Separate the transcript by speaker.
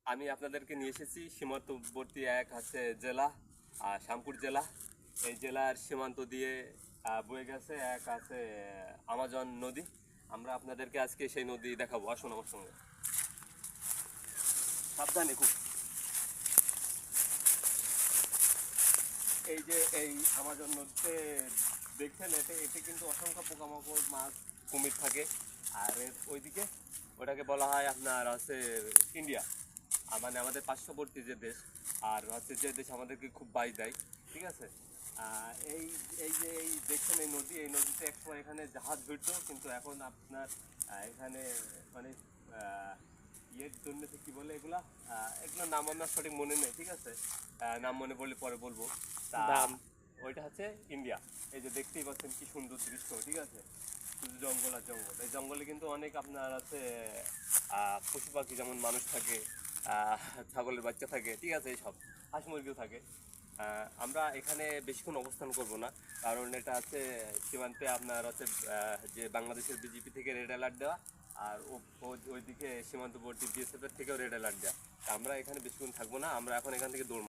Speaker 1: আমি আপনাদেরকে নিয়ে এসেছি সীমান্তবর্তী এক আছে জেলা, শ্যামপুর জেলা। এই জেলার সীমান্ত দিয়ে বয়ে গেছে এক আছে আমাজন নদী। আমরা আপনাদেরকে আজকে সেই নদী দেখাবো, আসুন আমার সঙ্গে। সাবধানে খুব। এই যে এই আমাজন নদীতে দেখছেন, এতে এতে কিন্তু অসংখ্য পোকামাকড়, মাছ, কুমির থাকে। আর ওইদিকে ওটাকে বলা হয় আপনার হচ্ছে ইন্ডিয়া, মানে আমাদের পার্শ্ববর্তী যে দেশ। আর হচ্ছে যে দেশ আমাদেরকে খুব বাই দেয়, ঠিক আছে। এই এই যে এই দেখছেন এই নদী, এই নদীতে একসময় এখানে জাহাজ ভিড়তো, কিন্তু এখন আপনার এখানে মানে ইয়ের জন্য কি বলে এগুলা, এগুলোর নাম আমার সঠিক মনে নেই, ঠিক আছে। নাম মনে পড়লে পরে বলবো। তা
Speaker 2: দাম।
Speaker 1: ওইটা হচ্ছে ইন্ডিয়া। এই যে দেখতেই পাচ্ছেন কি সুন্দর দৃশ্য, ঠিক আছে। শুধু জঙ্গল আর জঙ্গল। এই জঙ্গলে কিন্তু অনেক আপনার আছে পশু পাখি, যেমন মানুষ থাকে, ছাগলের বাচ্চা থাকে, ঠিক আছে, এইসব হাঁস মুরগিও থাকে। আমরা এখানে বেশিক্ষণ অবস্থান করব না, কারণ এটা হচ্ছে সীমান্তে আপনার হচ্ছে যে বাংলাদেশের বিজেপি থেকে রেড অ্যালার্ট দেওয়া, আর ওইদিকে সীমান্তবর্তী বিএসএফ এর থেকেও রেড অ্যালার্ট দেওয়া। আমরা এখানে বেশিক্ষণ থাকবো না, আমরা এখন এখান থেকে দৌড়